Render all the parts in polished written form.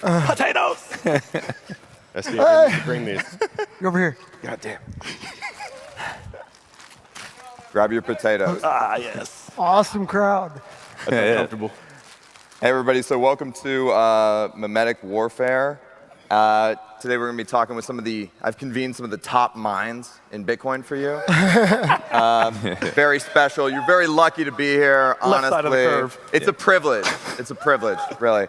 Potatoes! That's the idea. Need to bring these. You're over here. God damn. Grab your potatoes. Ah, yes. Awesome crowd. That's uncomfortable. Hey, everybody. So welcome to Memetic Warfare. Today we're going to be talking with I've convened some of the top minds in Bitcoin for you. Very special. You're very lucky to be here, honestly. Left side of the curve. It's a privilege. It's a privilege, really.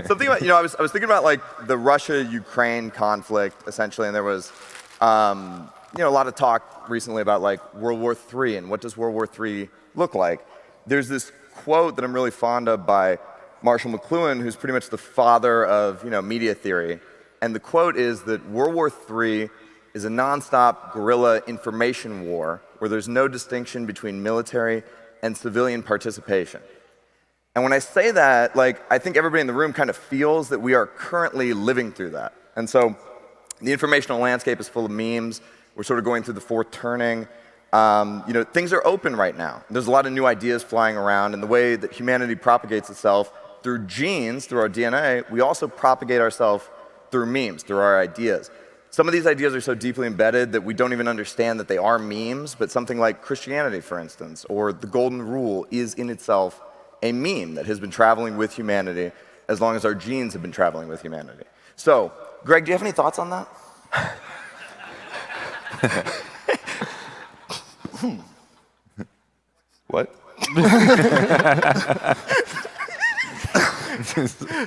Something about, I was thinking about like the Russia-Ukraine conflict, essentially, and there was, a lot of talk recently about like World War III and what does World War III look like. There's this quote that I'm really fond of by Marshall McLuhan, who's pretty much the father of media theory, and the quote is that World War III is a nonstop guerrilla information war where there's no distinction between military and civilian participation. And when I say that, I think everybody in the room kind of feels that we are currently living through that. And so the informational landscape is full of memes. We're sort of going through the fourth turning. Things are open right now. There's a lot of new ideas flying around, and the way that humanity propagates itself through genes, through our DNA, we also propagate ourselves through memes, through our ideas. Some of these ideas are so deeply embedded that we don't even understand that they are memes, but something like Christianity, for instance, or the Golden Rule is in itself a meme that has been traveling with humanity as long as our genes have been traveling with humanity. So, Greg, do you have any thoughts on that? What?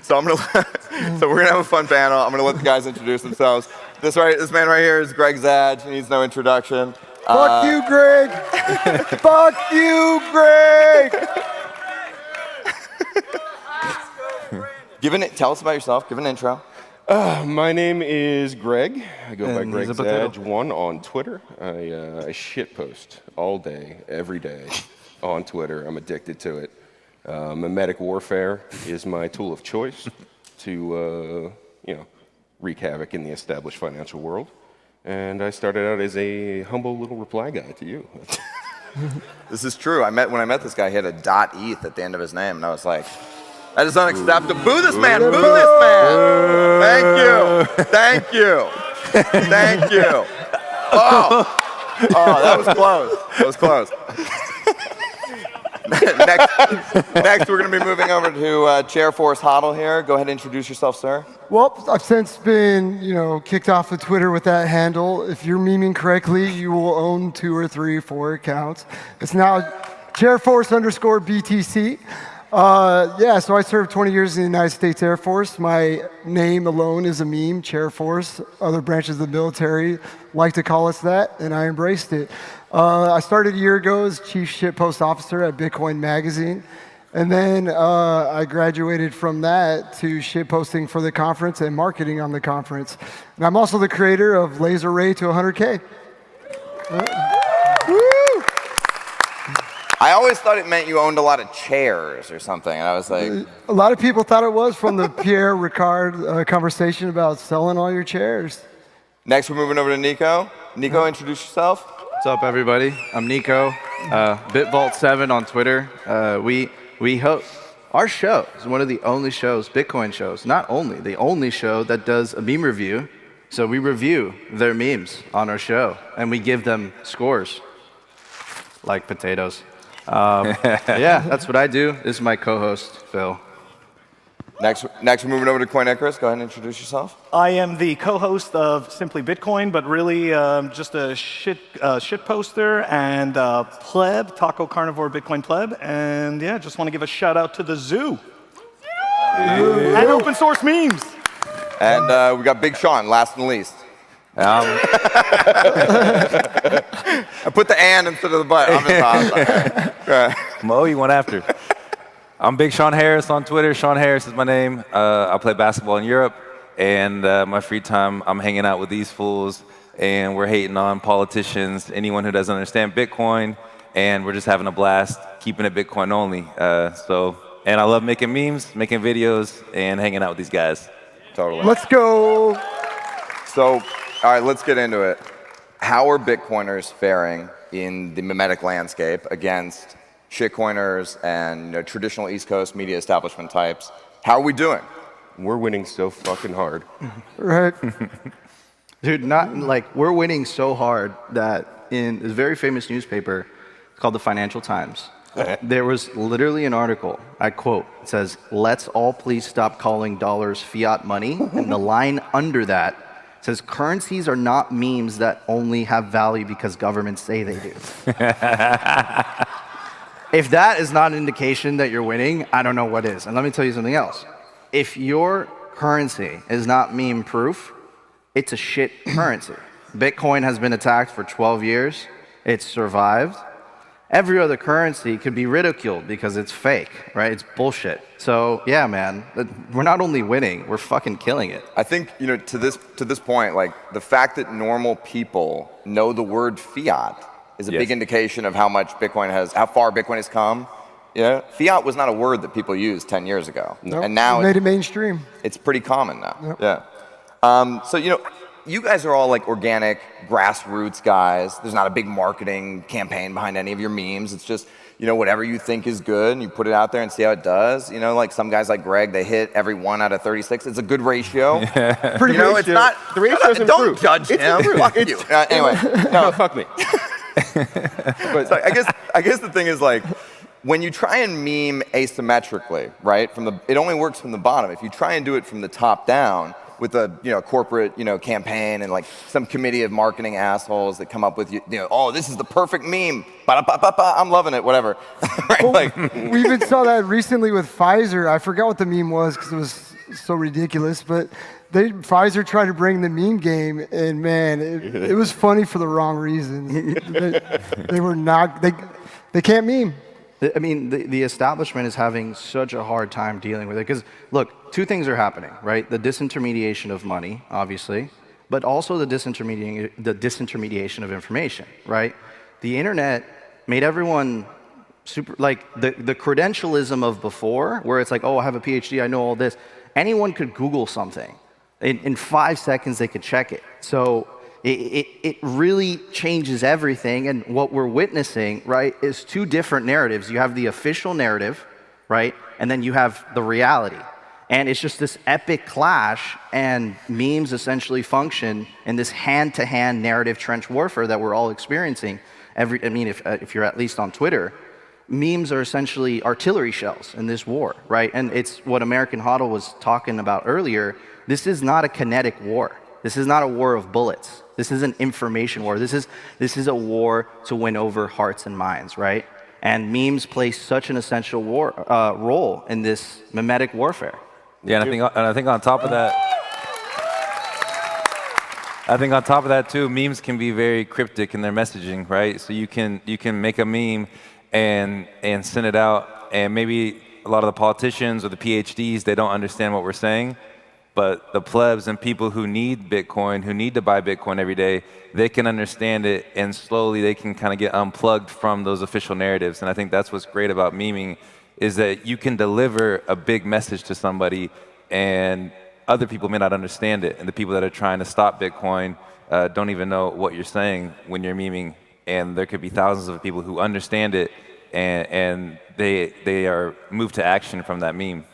So we're gonna have a fun panel. I'm gonna let the guys introduce themselves. This man right here is Greg Zadge. He needs no introduction. Fuck you, Greg. Fuck you, Greg. Tell us about yourself. Give an intro. My name is Greg. I go by And Greg he's a potato. Zadge1 on Twitter. I shitpost all day, every day on Twitter. I'm addicted to it. Memetic Warfare is my tool of choice to, wreak havoc in the established financial world. And I started out as a humble little reply guy to you. This is true. When I met this guy, he had a .eth at the end of his name, and I was like, that is unacceptable. Boo this man! Boo this man! Thank you! Thank you! Oh, that was close. That was close. Next, we're going to be moving over to Chair Force Hoddle here. Go ahead and introduce yourself, sir. Well, I've since been, kicked off of Twitter with that handle. If you're memeing correctly, you will own 2 or 3 or 4 accounts. It's now chairforce_BTC. So I served 20 years in the United States Air Force. My name alone is a meme, Chair Force. Other branches of the military like to call us that, and I embraced it. I started a year ago as Chief Shitpost Officer at Bitcoin Magazine. And then I graduated from that to shitposting for the conference and marketing on the conference. And I'm also the creator of Laser Ray to 100K. I always thought it meant you owned a lot of chairs or something, and I was like... A lot of people thought it was from the Pierre Ricard conversation about selling all your chairs. Next, we're moving over to Nico. Nico, introduce yourself. What's up, everybody? I'm Nico, BitVault7 on Twitter. We host our show is one of the only shows, Bitcoin shows, not only the only show that does a meme review. So we review their memes on our show, and we give them scores, like potatoes. That's what I do. This is my co-host, Phil. Next, we're moving over to Coin Icarus. Go ahead and introduce yourself. I am the co-host of Simply Bitcoin, but really just a shit poster and pleb, Taco Carnivore Bitcoin pleb. And just want to give a shout out to the zoo. And open source memes. And we got Big Sean, last and least. I put the and instead of the but. I'm just Mo, you went after. I'm Big Sean Harris on Twitter. Sean Harris is my name. I play basketball in Europe, and my free time, I'm hanging out with these fools, and we're hating on politicians, anyone who doesn't understand Bitcoin, and we're just having a blast, keeping it Bitcoin only. And I love making memes, making videos, and hanging out with these guys. Totally. Let's go. So, all right, let's get into it. How are Bitcoiners faring in the memetic landscape against shitcoiners and traditional East Coast media establishment types? How are we doing? We're winning so fucking hard. Right. Dude, not like we're winning so hard that in this very famous newspaper called the Financial Times, there was literally an article, I quote, it says, "Let's all please stop calling dollars fiat money." And the line under that says, "Currencies are not memes that only have value because governments say they do." If that is not an indication that you're winning, I don't know what is. And let me tell you something else. If your currency is not meme proof, it's a shit currency. Bitcoin has been attacked for 12 years. It's survived. Every other currency could be ridiculed because it's fake, right? It's bullshit. So yeah, man, we're not only winning, we're fucking killing it. I think, to this point, like the fact that normal people know the word fiat is a big indication of how much how far Bitcoin has come. Yeah, fiat was not a word that people used 10 years ago, Nope. and now Made it mainstream. it's pretty common now. Yep. Yeah. So you guys are all like organic, grassroots guys. There's not a big marketing campaign behind any of your memes. It's just whatever you think is good, and you put it out there and see how it does. Like some guys like Greg, they hit every 1 out of 36. It's a good ratio. Pretty good. It's not. The ratio's Don't improved. judge him. Fuck you. Anyway, No, fuck me. but so I guess the thing is like, when you try and meme asymmetrically, right? It only works from the bottom. If you try and do it from the top down with a corporate campaign and like some committee of marketing assholes that come up with oh, this is the perfect meme. Ba-da-ba-ba-ba, I'm loving it. Whatever. Right? Well, Like, we even saw that recently with Pfizer. I forgot what the meme was because it was so ridiculous, but Pfizer tried to bring the meme game, and man, it was funny for the wrong reasons. They were not. They can't meme. I mean, the establishment is having such a hard time dealing with it because, look, two things are happening, right? The disintermediation of money, obviously, but also the disintermediation of information, right? The internet made everyone super, like the credentialism of before, where it's like, oh, I have a PhD, I know all this. Anyone could Google something. In 5 seconds, they could check it. So it really changes everything. And what we're witnessing, right, is two different narratives. You have the official narrative, right, and then you have the reality. And it's just this epic clash, and memes essentially function in this hand-to-hand narrative trench warfare that we're all experiencing. If you're at least on Twitter, memes are essentially artillery shells in this war, right? And it's what American Huddle was talking about earlier. This is not a kinetic war. This is not a war of bullets. This is an information war. This is a war to win over hearts and minds, right? And memes play such an essential role in this memetic warfare. Yeah, and I think on top of that too, memes can be very cryptic in their messaging, right? So you can make a meme and send it out, and maybe a lot of the politicians or the PhDs, they don't understand what we're saying, but the plebs and people who need Bitcoin, who need to buy Bitcoin every day, they can understand it, and slowly they can kind of get unplugged from those official narratives. And I think that's what's great about meming, is that you can deliver a big message to somebody, and other people may not understand it, and the people that are trying to stop Bitcoin don't even know what you're saying when you're memeing. And there could be thousands of people who understand it, and they are moved to action from that meme.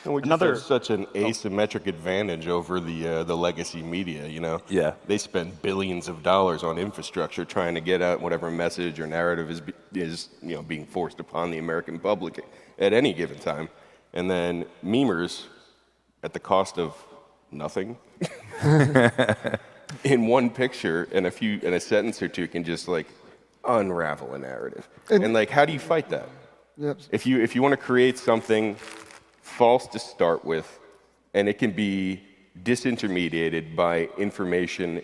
And we just have such an asymmetric advantage over the legacy media, Yeah. They spend billions of dollars on infrastructure trying to get out whatever message or narrative is being forced upon the American public at any given time. And then memers, at the cost of nothing, in one picture and a sentence or two, can just like unravel a narrative. And like, how do you fight that? Yep. If you want to create something false to start with, and it can be disintermediated by information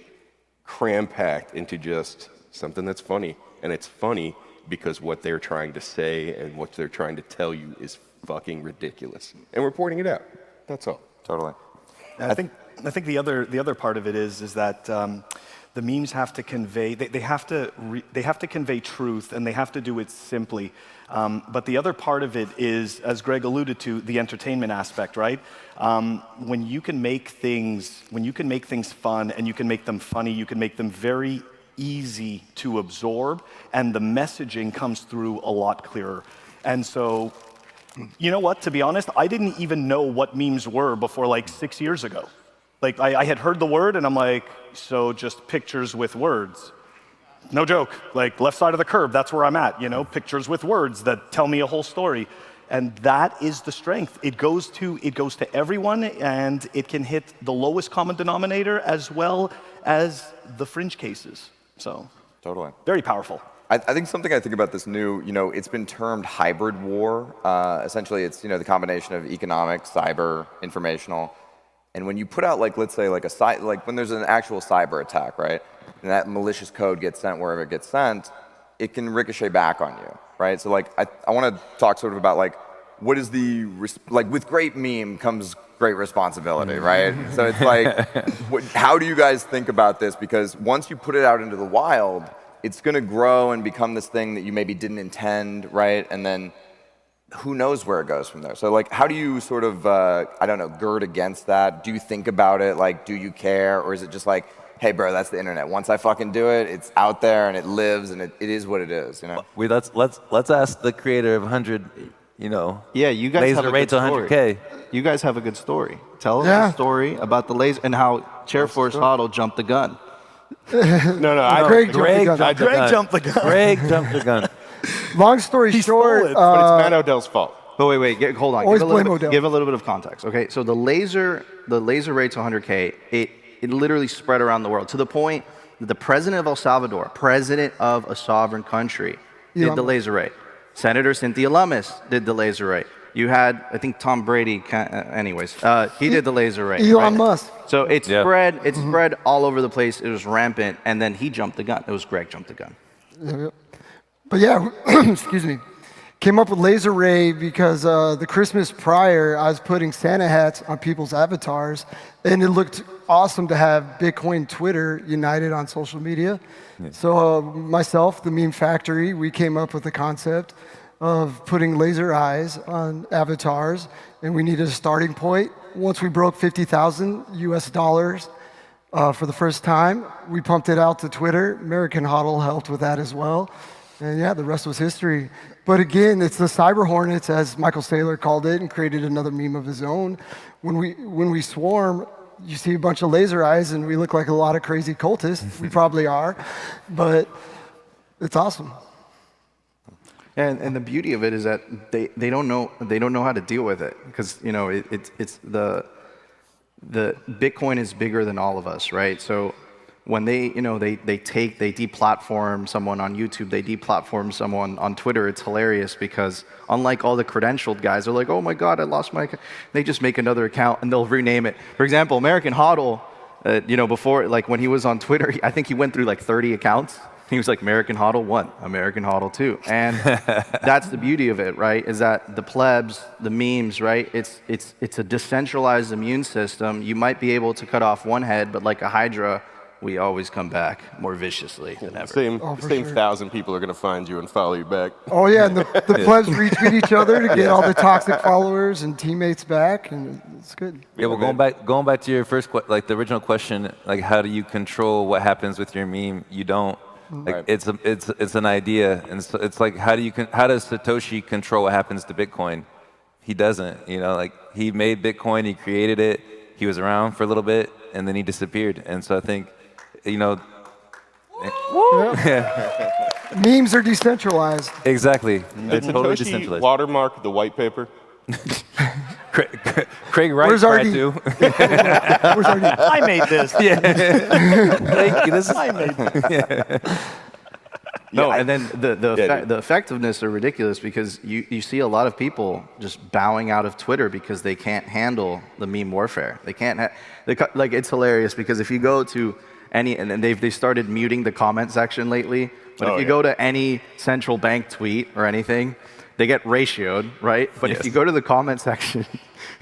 cram-packed into just something that's funny, and it's funny because what they're trying to say and what they're trying to tell you is fucking ridiculous, and we're pointing it out. That's all. Totally. I think the other part of it is that the memes have to convey they have to convey truth, and they have to do it simply. But the other part of it is, as Greg alluded to, the entertainment aspect, right? When you can make things fun and you can make them funny, you can make them very easy to absorb, and the messaging comes through a lot clearer. And so You know what? To be honest, I didn't even know what memes were before like 6 years ago. Like I had heard the word and I'm like, so just pictures with words. No joke. Like left side of the curb, that's where I'm at, you know, pictures with words that tell me a whole story. And that is the strength. It goes to everyone, and it can hit the lowest common denominator as well as the fringe cases. So Totally. very powerful. I think something I think about this new, it's been termed hybrid war. Essentially, it's, the combination of economic, cyber, informational. And when you put out, like, let's say, like when there's an actual cyber attack, right? And that malicious code gets sent wherever it gets sent, it can ricochet back on you, right? So, like, I want to talk sort of about, like, what is with great meme comes great responsibility, right? So it's like, how do you guys think about this? Because once you put it out into the wild, it's going to grow and become this thing that you maybe didn't intend, right? And then who knows where it goes from there. So, like, how do you sort of, gird against that? Do you think about it? Like, do you care? Or is it just like, hey, bro, that's the internet. Once I fucking do it, it's out there and it lives and it is what it is, Let's ask the creator of 100, Yeah, you guys laser have a rate good to story. 100K. You guys have a good story. Tell us a story about the laser and how Chairforce Huddle jumped the gun. Greg jumped the gun. Greg jumped the gun. Long story short, stole it, But it's Matt Odell's fault. But wait, hold on. Always Give blame Odell. give a little bit of context. Okay, so the laser rate to 100K, it literally spread around the world to the point that the president of El Salvador, president of a sovereign country, did the laser rate. Senator Cynthia Lummis did the laser rate. You had, I think, Tom Brady. He did the laser rate. Elon Musk. So it spread. It spread all over the place. It was rampant, and then he jumped the gun. It was Greg jumped the gun. But yeah, excuse me. Came up with laser ray because the Christmas prior, I was putting Santa hats on people's avatars, and it looked awesome to have Bitcoin Twitter united on social media. Yeah. So myself, the Meme Factory, we came up with the concept of putting laser eyes on avatars, and we needed a starting point. Once we broke 50,000 US dollars for the first time, we pumped it out to Twitter. American Huddle helped with that as well. And yeah, the rest was history. But again, it's the cyber hornets, as Michael Saylor called it, and created another meme of his own. When we swarm, you see a bunch of laser eyes, and we look like a lot of crazy cultists. We probably are, but it's awesome. And the beauty of it is that they don't know how to deal with it, because it's the Bitcoin is bigger than all of us, right? So when they deplatform someone on YouTube, they deplatform someone on Twitter, it's hilarious because unlike all the credentialed guys, they're like, oh my God, I lost my account. They just make another account and they'll rename it. For example, American Huddle, before, like when he was on Twitter, I think he went through like 30 accounts. He was like American Huddle 1, American Huddle 2. And that's the beauty of it, right? Is that the plebs, the memes, right? It's a decentralized immune system. You might be able to cut off one head, but like a Hydra, we always come back more viciously than ever. Same 1,000 people are going to find you and follow you back. Oh yeah, and the plebs retweet each other to get all the toxic followers and teammates back, and it's good. Yeah, well, going back to your first, the original question, like how do you control what happens with your meme? You don't. Like it's an idea, and so it's like how does Satoshi control what happens to Bitcoin? He doesn't. Like he made Bitcoin, he created it, he was around for a little bit, and then he disappeared. And so I think, Memes are decentralized. Exactly. Did Totally Satoshi decentralized. watermark the white paper? Craig Wright Where's tried RD? to. Where's our I made this. Thank you. This is I made this. No, and then the effectiveness are ridiculous because you see a lot of people just bowing out of Twitter because they can't handle the meme warfare. They can't. Like it's hilarious because if you go to any, and then they started muting the comment section lately. But if you go to any central bank tweet or anything, they get ratioed, right? But if you go to the comment section,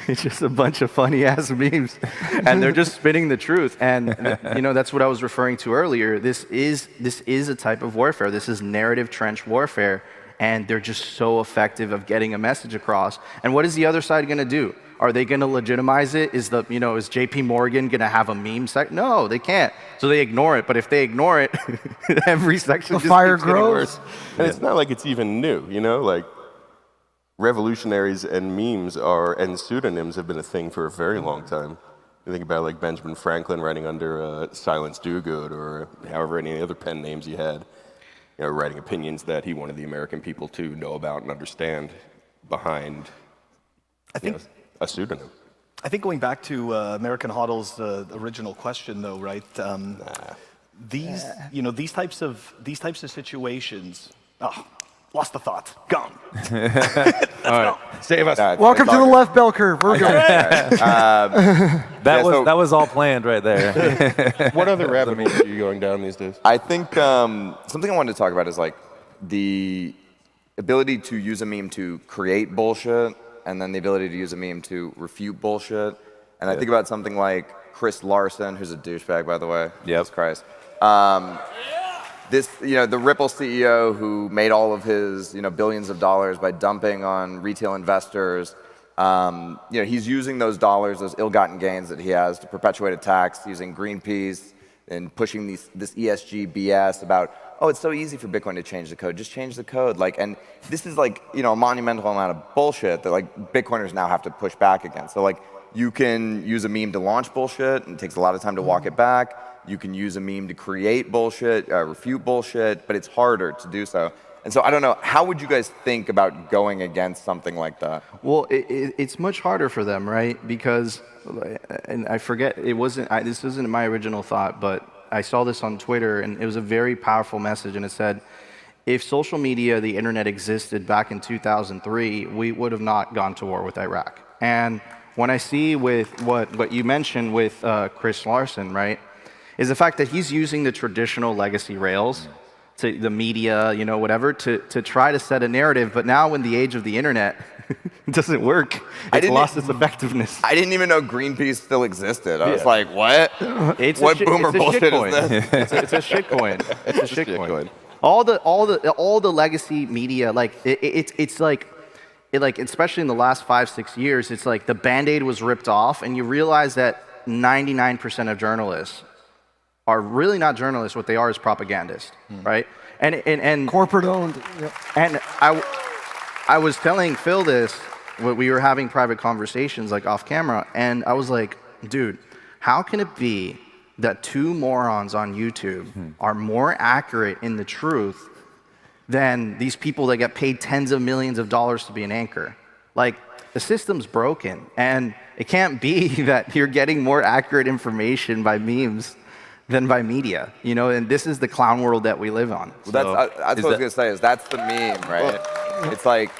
it's just a bunch of funny ass memes, and they're just spitting the truth. And that's what I was referring to earlier. This is a type of warfare. This is narrative trench warfare, and they're just so effective of getting a message across. And what is the other side going to do? Are they going to legitimize it? Is JP Morgan going to have a meme section? No, they can't. So they ignore it. But if they ignore it, every section The just fire keeps getting grows. worse. And it's not like it's even new, like revolutionaries and memes and pseudonyms have been a thing for a very long time. You think about like Benjamin Franklin writing under Silence Dogood, or however any other pen names he had, writing opinions that he wanted the American people to know about and understand behind a pseudonym. I think going back to American Hoddle's original question, though, right? These types of situations. Oh, lost the thought. Gone. Save us. Welcome to the left bell curve. We're good. That was all planned right there. What other rabbit holes are you going down these days? I think something I wanted to talk about is like the ability to use a meme to create bullshit, and then the ability to use a meme to refute bullshit. And I think about something like Chris Larson, who's a douchebag, by the way. Jesus Christ. The Ripple CEO who made all of his, billions of dollars by dumping on retail investors. He's using those dollars, those ill-gotten gains that he has, to perpetuate attacks using Greenpeace and pushing this ESG BS about, oh, it's so easy for Bitcoin to change the code. Just change the code. And this is a monumental amount of bullshit that Bitcoiners now have to push back against. So you can use a meme to launch bullshit, and it takes a lot of time to walk it back. You can use a meme to create bullshit, refute bullshit, but it's harder to do so. And so I don't know, how would you guys think about going against something like that? Well, it's much harder for them, right? Because, and I forget, this isn't my original thought, but I saw this on Twitter, and it was a very powerful message, and it said, if social media, the internet existed back in 2003, we would have not gone to war with Iraq. And when I see with what you mentioned with Chris Larson, right, is the fact that he's using the traditional legacy rails, to the media, whatever, to try to set a narrative. But now in the age of the internet, it doesn't work. It's lost its effectiveness. I didn't even know Greenpeace still existed. I was like, what? What boomer bullshit is this? It's a shitcoin. It's a shitcoin. All the legacy media, it's like, especially in the last 5-6 years, it's like the Band-Aid was ripped off, and you realize that 99% of journalists are really not journalists. What they are is propagandists, right? And Corporate owned. Yep. And I was telling Phil this when we were having private conversations off camera, and I was like, dude, how can it be that two morons on YouTube are more accurate in the truth than these people that get paid tens of millions of dollars to be an anchor? The system's broken, and it can't be that you're getting more accurate information by memes than by media, and this is the clown world that we live on. Well, that's what I was going to say, is that's the meme, right? It's like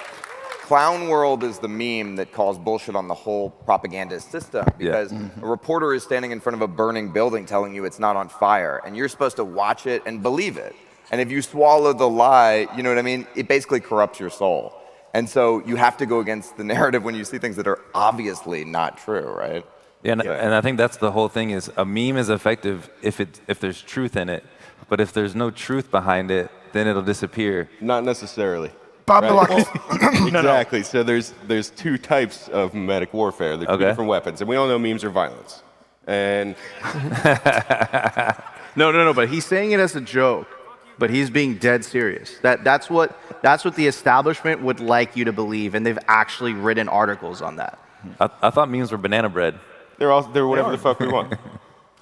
clown world is the meme that calls bullshit on the whole propagandist system, because a reporter is standing in front of a burning building telling you it's not on fire, and you're supposed to watch it and believe it. And if you swallow the lie, you know what I mean? It basically corrupts your soul. And so you have to go against the narrative when you see things that are obviously not true, right? Yeah, and I think that's the whole thing, is a meme is effective if there's truth in it, but if there's no truth behind it, then it'll disappear. Not necessarily. Bob right? Exactly. So there's two types of memetic warfare. They're two different weapons, and we all know memes are violence. And no, but he's saying it as a joke, but he's being dead serious. That's what the establishment would like you to believe, and they've actually written articles on that. I thought memes were banana bread. they're whatever the fuck we want.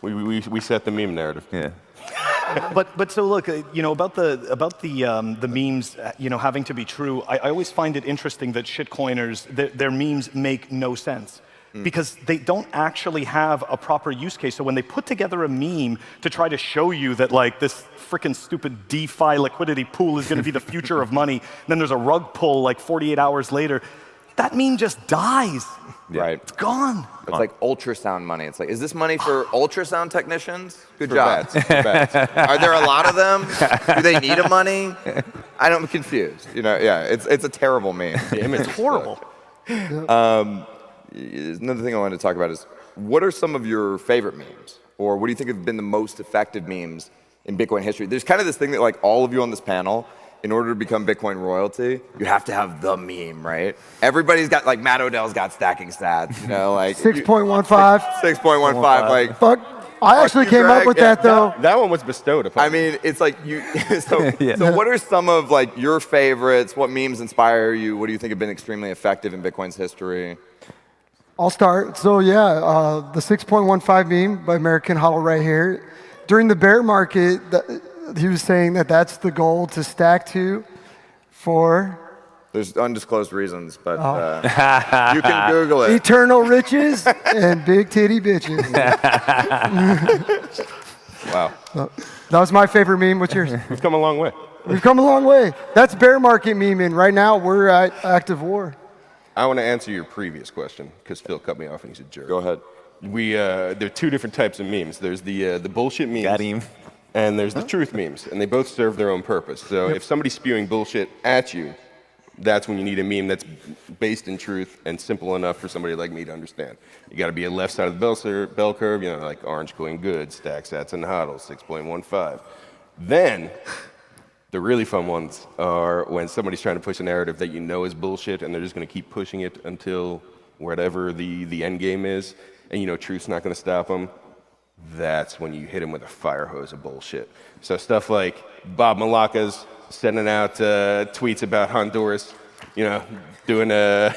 We set the meme narrative. Yeah. But so look, about the memes, having to be true. I always find it interesting that shitcoiners, their memes make no sense. Because they don't actually have a proper use case. So when they put together a meme to try to show you that this frickin' stupid DeFi liquidity pool is going to be the future of money, then there's a rug pull 48 hours later, that meme just dies. Right. It's gone. It's like ultrasound money. It's like, is this money for ultrasound technicians? Good For job. bats. Are there a lot of them? Do they need the money? I'm confused. It's a terrible meme. It's horrible. Another thing I wanted to talk about is, what are some of your favorite memes? Or what do you think have been the most effective memes in Bitcoin history? There's kind of this thing that all of you on this panel, in order to become Bitcoin royalty, you have to have the meme, right? Everybody's got, Matt Odell's got stacking stats, 6.15. 6.15, Fuck, I actually you, came up Greg. with Yeah, that though. That one was bestowed upon I mean, it's like you. So, Yeah. so what are some of like your favorites? What memes inspire you? What do you think have been extremely effective in Bitcoin's history? I'll start. So yeah, the 6.15 meme by American Huddle right here. During the bear market, he was saying that that's the goal to stack to for There's undisclosed reasons, but you can Google it. eternal riches and big titty bitches. Wow. That was my favorite meme. What's yours? We've come a long way. We've come a long way. That's bear market meme, and right now we're at active war. I want to answer your previous question because Phil cut me off and he's a jerk. Go ahead. There are two different types of memes. There's the bullshit memes. Got him. And there's the truth memes, and they both serve their own purpose. So if somebody's spewing bullshit at you, that's when you need a meme that's based in truth and simple enough for somebody like me to understand. You got to be a left side of the bell curve, you know, like orange going good, stack sats and hodl, 6.15. Then the really fun ones are when somebody's trying to push a narrative that you know is bullshit, and they're just going to keep pushing it until whatever the end game is, and you know truth's not going to stop them. That's when you hit them with a fire hose of bullshit. So stuff like Bob Malacca's sending out tweets about Honduras, you know, doing their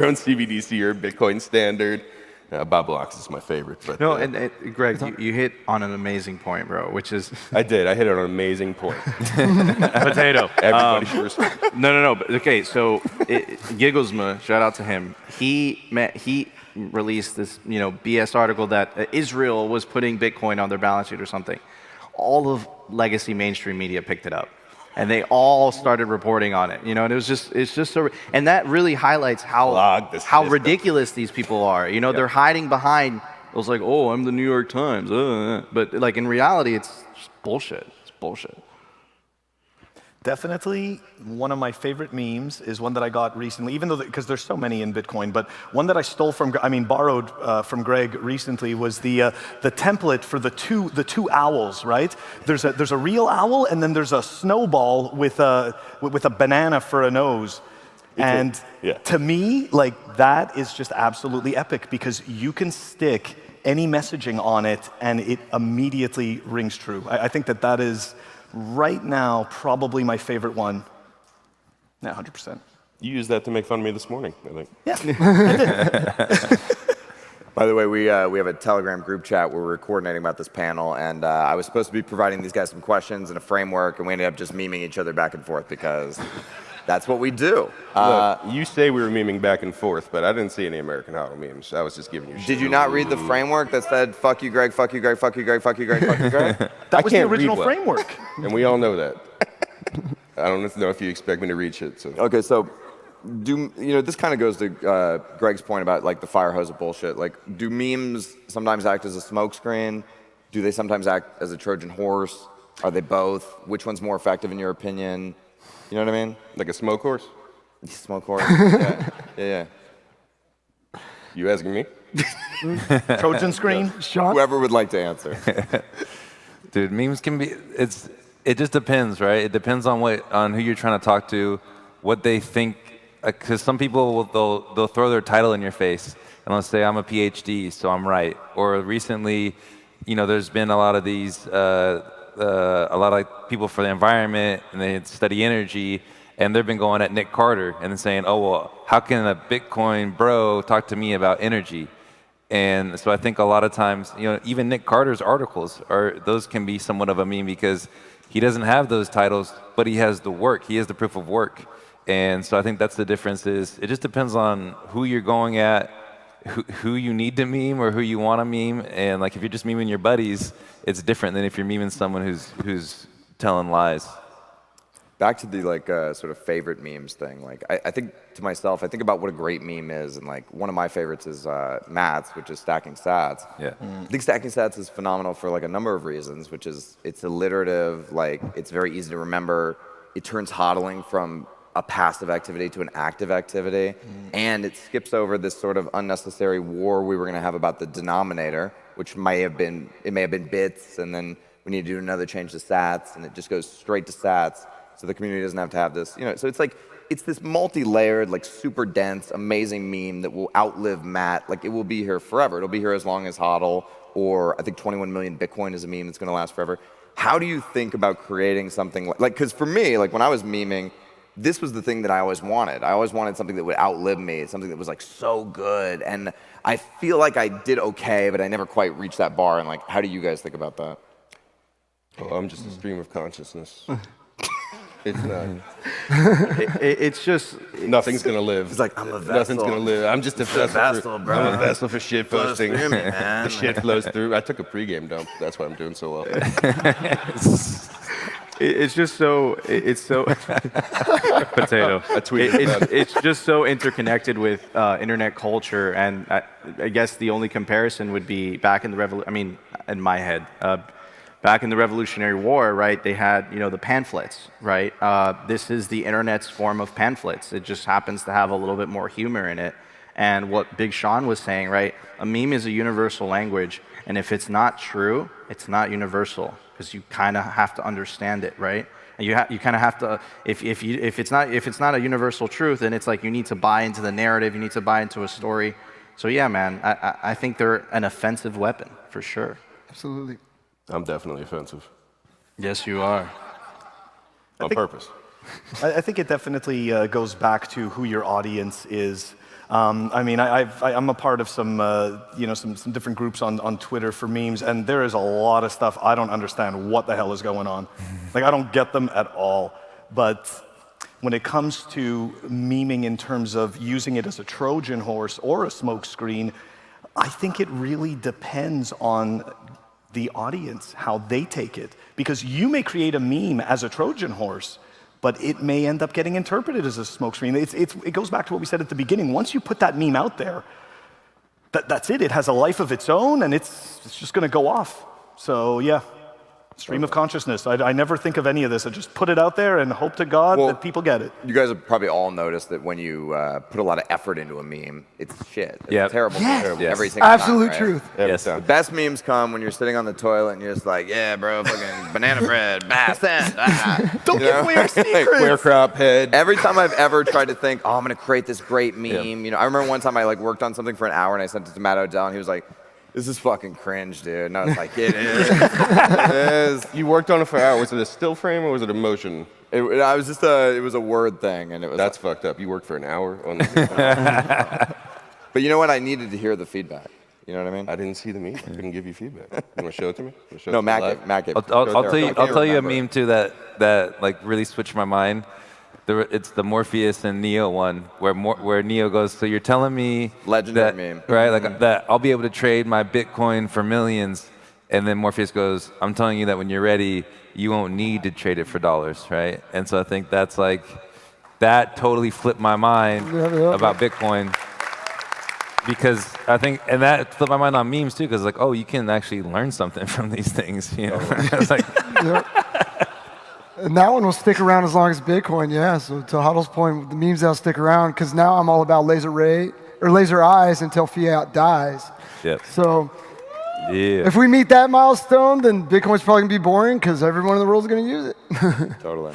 own CBDC or Bitcoin standard. Bob Malacca's is my favorite. But, No, and Greg, you hit on an amazing point, bro, which is I did. I hit on an amazing point. potato. Everybody should respect. No. But okay, so Gigglesma, shout out to him. He released this, BS article that Israel was putting Bitcoin on their balance sheet or something. All of legacy mainstream media picked it up, and they all started reporting on it. And it's just so, and that really highlights how ridiculous these people are. They're hiding behind. It was like, oh, I'm the New York Times, but like in reality, it's just bullshit. It's bullshit. Definitely one of my favorite memes is one that I got recently, even though, because there's so many in Bitcoin, but one that I borrowed from Greg recently was the template for the two owls, right? There's a real owl, and then there's a snowball with a banana for a nose. And to me, like, that is just absolutely epic because you can stick any messaging on it and it immediately rings true. I think that is right now probably my favorite one. Yeah, 100%. You used that to make fun of me this morning, I think. Yeah. By the way, we have a Telegram group chat where we're coordinating about this panel, and I was supposed to be providing these guys some questions and a framework, and we ended up just memeing each other back and forth because that's what we do. Look, you say we were memeing back and forth, but I didn't see any American Huddle memes. I was just giving you shit. Did you not read the framework that said, fuck you, Greg, fuck you, Greg, fuck you, Greg, fuck you, Greg, fuck you, Greg? That was the can't read original well. framework. And we all know that. I don't know if you expect me to read shit. So. Okay, so this kind of goes to Greg's point about like the fire hose of bullshit. Like, do memes sometimes act as a smokescreen? Do they sometimes act as a Trojan horse? Are they both? Which one's more effective in your opinion? You know what I mean? Like a smoke horse? Smoke horse? Yeah. You asking me? Trojan screen. Sean? Whoever would like to answer. Dude, memes can be, it just depends, right? It depends on who you're trying to talk to, what they think, because some people, they'll throw their title in your face, and they'll say, I'm a PhD, so I'm right. Or recently, there's been a lot of these, a lot of people for the environment, and they study energy, and they've been going at Nick Carter and then saying, oh, well, how can a Bitcoin bro talk to me about energy? And so I think a lot of times, even Nick Carter's articles, those can be somewhat of a meme because he doesn't have those titles, but he has the work. He has the proof of work. And so I think that's the difference is it just depends on who you're going at, who you need to meme or who you want to meme. And like if you're just memeing your buddies, it's different than if you're memeing someone who's telling lies. Back to the sort of favorite memes thing. Like I think to myself, I think about what a great meme is, and like one of my favorites is Matt's, which is stacking sats. Yeah. I think stacking sats is phenomenal for like a number of reasons, which is it's alliterative, like it's very easy to remember. It turns hodling from a passive activity to an active activity, and it skips over this sort of unnecessary war we were going to have about the denominator, which may have been bits, and then we need to do another change to sats, and it just goes straight to sats. So the community doesn't have to have this, So it's like it's this multi-layered, like super dense, amazing meme that will outlive Matt. Like it will be here forever. It'll be here as long as HODL, or I think 21 million Bitcoin is a meme that's going to last forever. How do you think about creating something like, because for me, like when I was memeing, this was the thing that I always wanted. I always wanted something that would outlive me, something that was like so good. And I feel like I did okay, but I never quite reached that bar. And like, how do you guys think about that? Oh, I'm just a stream of consciousness. It's not. It's just Nothing's gonna live. It's like, I'm a vessel. Nothing's gonna live. I'm just a vessel. vessel, bro. I'm a vessel for shit posting. through me, man. The shit flows through. I took a pregame dump. That's why I'm doing so well. it's just so it's so potato. I tweeted about it. It's just so interconnected with internet culture, and I guess the only comparison would be back in the revolution. I mean, in my head. Back in the Revolutionary War, right, they had, the pamphlets, right? This is the internet's form of pamphlets. It just happens to have a little bit more humor in it. And what Big Sean was saying, right, a meme is a universal language, and if it's not true, it's not universal, because you kind of have to understand it, right? And you kind of have to, if it's not a universal truth, then it's like you need to buy into the narrative, you need to buy into a story. So yeah, man, I think they're an offensive weapon, for sure. Absolutely. I'm definitely offensive. Yes, you are. On purpose. I think it definitely goes back to who your audience is. I mean, I'm a part of some different groups on Twitter for memes, and there is a lot of stuff I don't understand what the hell is going on. Like, I don't get them at all. But when it comes to memeing in terms of using it as a Trojan horse or a smokescreen, I think it really depends on the audience, how they take it. Because you may create a meme as a Trojan horse, but it may end up getting interpreted as a smokescreen. It goes back to what we said at the beginning. Once you put that meme out there, that's it. It has a life of its own, and it's just going to go off. So yeah, stream of consciousness. I never think of any of this. I just put it out there and hope to God that people get it. You guys have probably all noticed that when you put a lot of effort into a meme, it's shit. It's Yep. terrible. Yes. Terrible. Yes. Every single Absolute time, right? truth. Yes. The best memes come when you're sitting on the toilet and you're just like, yeah, bro, fucking banana bread, bass end. Don't give away our secrets. Queer crop head. Every time I've ever tried to think, oh, I'm gonna create this great meme. I remember one time I worked on something for an hour and I sent it to Matt Odell and he was like, this is fucking cringe, dude. And I was like, it is. It is. You worked on it for hours. Was it a still frame or was it a motion? It was a word thing, and it was. That's fucked up. You worked for an hour on the But you know what? I needed to hear the feedback. You know what I mean? I didn't see the meme. I couldn't give you feedback. You want to show it to me? No, Matt gave. I'll tell you a remember. meme too that like really switched my mind. It's the Morpheus and Neo one where Neo goes, so you're telling me Legendary that, meme. right? Like that I'll be able to trade my Bitcoin for millions, and then Morpheus goes, I'm telling you that when you're ready, you won't need to trade it for dollars, right? And so I think that totally flipped my mind about Bitcoin. Because I think, and that flipped my mind on memes too, because like, oh, you can actually learn something from these things, you know? It's like, And that one will stick around as long as Bitcoin, yeah. So to Huddle's point, the memes that'll stick around, because now I'm all about laser eyes until fiat dies. yep. So Yeah. if we meet that milestone, then Bitcoin's probably gonna be boring because everyone in the world is gonna use it. Totally.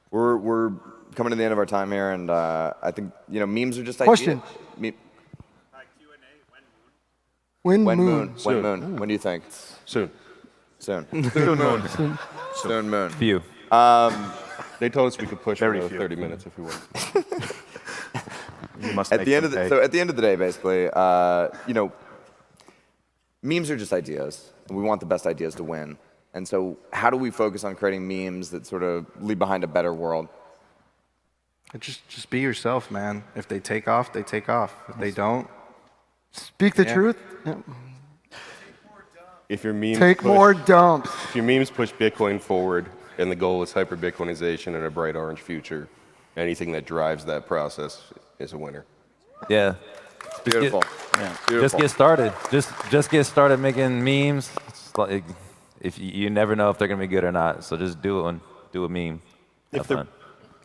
We're coming to the end of our time here, and I think memes are just Question. ideas. When When moon. moon? When do you think? Soon. Soon. Soon moon. Soon moon. Few. They told us we could push Very another few. 30 minutes if we want. You must At make the end them of pay. so at the end of the day, basically, memes are just ideas, and we want the best ideas to win. And so, how do we focus on creating memes that sort of leave behind a better world? Just be yourself, man. If they take off, they take off. If they don't, Speak the Yeah. truth. Yeah. If your memes Take push, more dumps. If your memes push Bitcoin forward and the goal is hyper-Bitcoinization and a bright orange future, anything that drives that process is a winner. Yeah. Beautiful. Beautiful. Just get started. Just get started making memes. It's like, if you never know if they're gonna be good or not, so just do one. Do a meme. Have fun.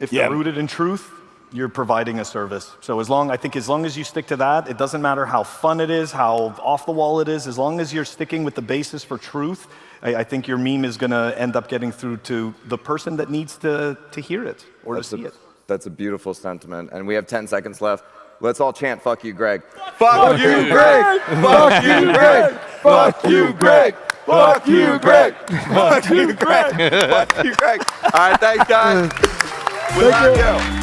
If they're rooted in truth, you're providing a service. So as long as you stick to that, it doesn't matter how fun it is, how off the wall it is, as long as you're sticking with the basis for truth, I think your meme is gonna end up getting through to the person that needs to hear it or to see it. That's a beautiful sentiment. And we have 10 seconds left. Let's all chant, fuck you, Greg. Fuck you, Greg! Fuck you, Greg! Fuck you, Greg! Fuck you, Greg! Fuck you, Greg! Fuck you, Greg! All right, thanks, guys. We love you.